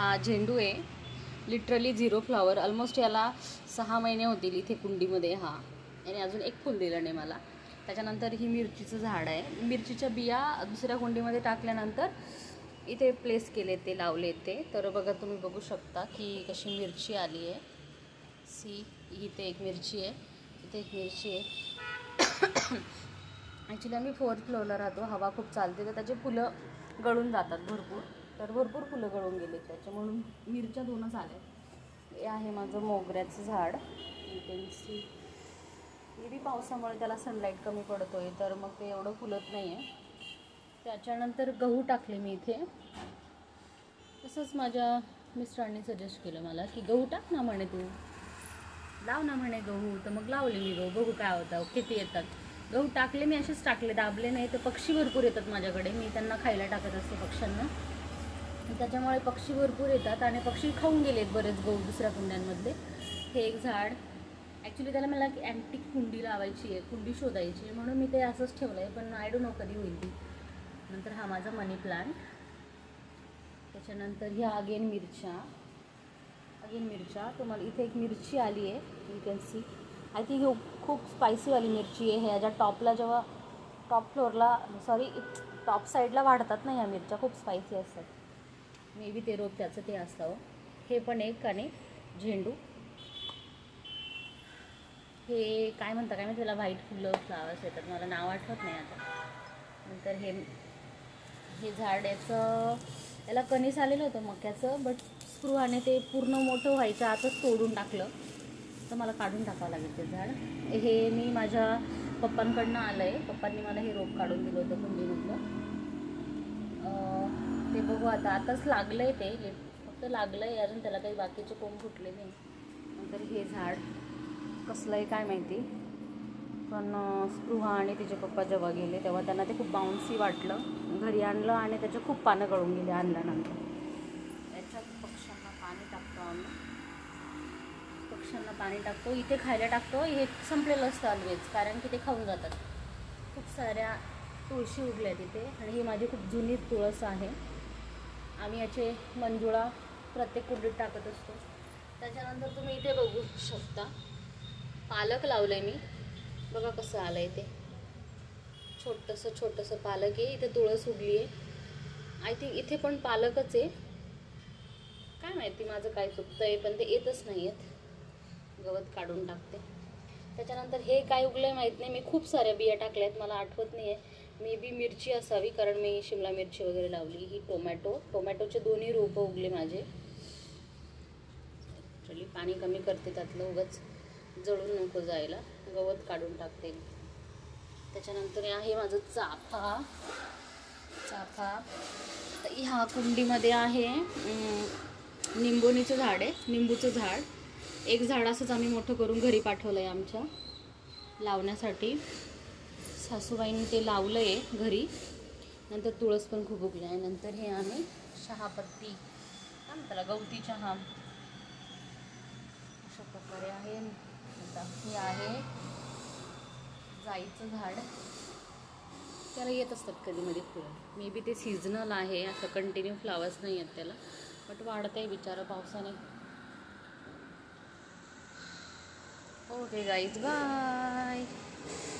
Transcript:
हा झेंडू आहे, लिटरली 0 फ्लॉवर. ऑलमोस्ट याला 6 महिने होतील इथे कुंडीमध्ये. हा, याने अजून एक फुल दिलं नाही मला. त्याच्यानंतर ही मिरचीचं झाड आहे. मिरचीच्या बिया दुसऱ्या कुंडीमध्ये टाकल्यानंतर इथे प्लेस केले, ते लावले ते. तर बघा, तुम्ही बघू शकता की कशी मिरची आली आहे. इथे एक मिरची आहे, इथे एक मिरची आहे. ॲक्च्युली आम्ही 4th फ्लोअरला राहतो, हवा खूप चालते तर त्याचे फुलं गळून जातात भरपूर. तर भरपूर फुलं गळून गेले त्याच्या, म्हणून मिरच्या 2च आल्या. हे आहे माझं मोगऱ्याचं झाड. सी हे बी पावसामुळे त्याला सनलाईट कमी पडतो आहे, तर मग ते एवढं फुलत नाही आहे. त्याच्यानंतर गहू टाकले मी इथे. तसंच माझ्या मिस्टरांनी सजेस्ट केलं मला की गहू टाक ना म्हणे, तू लाव ना म्हणे गहू. तर मग लावले मी गहू, बघू काय होतं, किती येतात. गहू टाकले मी, असेच टाकले, दाबले नाही. तर पक्षी भरपूर येतात माझ्याकडे, मी त्यांना खायला टाकत असते पक्ष्यांना. त्याच्यामुळे पक्षी भरपूर येतात आणि पक्षी खाऊन गेलेत बरेच गहू दुसऱ्या कुंड्यांमधले. हे एक झाड, ॲक्च्युली त्याला मला अँटिक कुंडी लावायची आहे, कुंडी शोधायची आहे, म्हणून मी ते असंच ठेवलं आहे. पण आय डोंट नो कधी होईल ती. नंतर हा माझा मनी प्लांट. त्याच्यानंतर ह्या अगेन मिरच्या. तुम्हाला इथे एक मिरची आली आहे, you can see. I think he खूप स्पायसीवाली मिरची आहे. ह्याच्या टॉपला जेव्हा टॉप साईडला वाढतात ना ह्या मिरच्या, खूप स्पायसी असतात. मे बी ते रोप त्याचं ते असावं. हे पण एक, आणि झेंडू. हे काय म्हणतात काय माहिती, त्याला व्हाईट फुलं फ्लावर्स येतात, मला नाव आठवत नाही आता. नंतर हे झाड, याला कणीस आलेलं होतं मक्याचं, बट स्पृहाने ते पूर्ण मोठं व्हायचं आतच तोडून टाकलं, तर मला काढून टाकावं लागेल ते झाड. हे मी माझ्या पप्पांकडनं आलं आहे, पप्पांनी मला हे रोप काढून दिलं होतं कुंडीमधलं. ते बघू आताच लागलं आहे, ते फक्त लागलं आहे, अजून त्याला काही बाकीचे कोंब फुटले नाही. नंतर हे झाड कसलं आहे काय माहिती, पण स्पृहा आणि तिचे पप्पा जेव्हा गेले तेव्हा त्यांना ते खूप बाउन्सी वाटलं. घरी आणलं आणि त्याच्या खूप पानं गळून गेले आणल्यानंतर. याच्यात पक्ष्यांना पाणी टाकतो आम्ही, इथे खायला टाकतो. हे संपलेलं असतं ऑलवेज, कारण की ते खाऊन जातात. खूप साऱ्या तुळशी उगल्या तिथे, आणि ही माझी खूप जुनी तुळस आहे. आम्ही याचे मंजुळा प्रत्येक कुंडीत टाकत असतो. त्याच्यानंतर तुम्ही इथे बघू शकता, पालक लावलं आहे मी. बघा कसं आलं आहे ते, छोटंसं पालक आहे. इथे तुळस उगली आहे. आय थिंक इथे पण पालकच आहे, काय माहिती माझं काय चुकतं आहे, पण ते येतच नाही आहेत. गवत काढून टाकते. त्याच्यानंतर हे काय उगलं आहे माहीत नाही, मी खूप साऱ्या बिया टाकल्या आहेत, मला आठवत नाही आहे. मे बी मिरची असावी, कारण मी शिमला मिरची वगैरे लावली. ही टोमॅटोचे 2ही रोपं उगले माझे. ॲक्च्युली पाणी कमी करते त्यातलं, उगाच जळून नको जायला. गवत काढून टाकते. त्याच्यानंतर आहे माझं चाफा. तर ह्या कुंडीमध्ये आहे निंबोनीचं झाड आहे, निंबूचं झाड. एक झाड असंच आम्ही मोठं करून घरी पाठवलं आहे आमच्या लावण्यासाठी. सासूबाईंनी ते लावलं आहे घरी. नंतर तुळस पण खूप उगली आहे. नंतर हे आहे चहापत्ती, काय म्हणतात, गवती चहा, अशा प्रकारे आहे. आता हे आहे जाईचं झाड, त्याला येत असतात कधीमध्ये फुलं. मे बी ते सीझनल आहे, असं कंटिन्यू फ्लावर्स नाही आहेत त्याला, बट वाढत आहे बिचारा पावसाने. Okay guys, bye.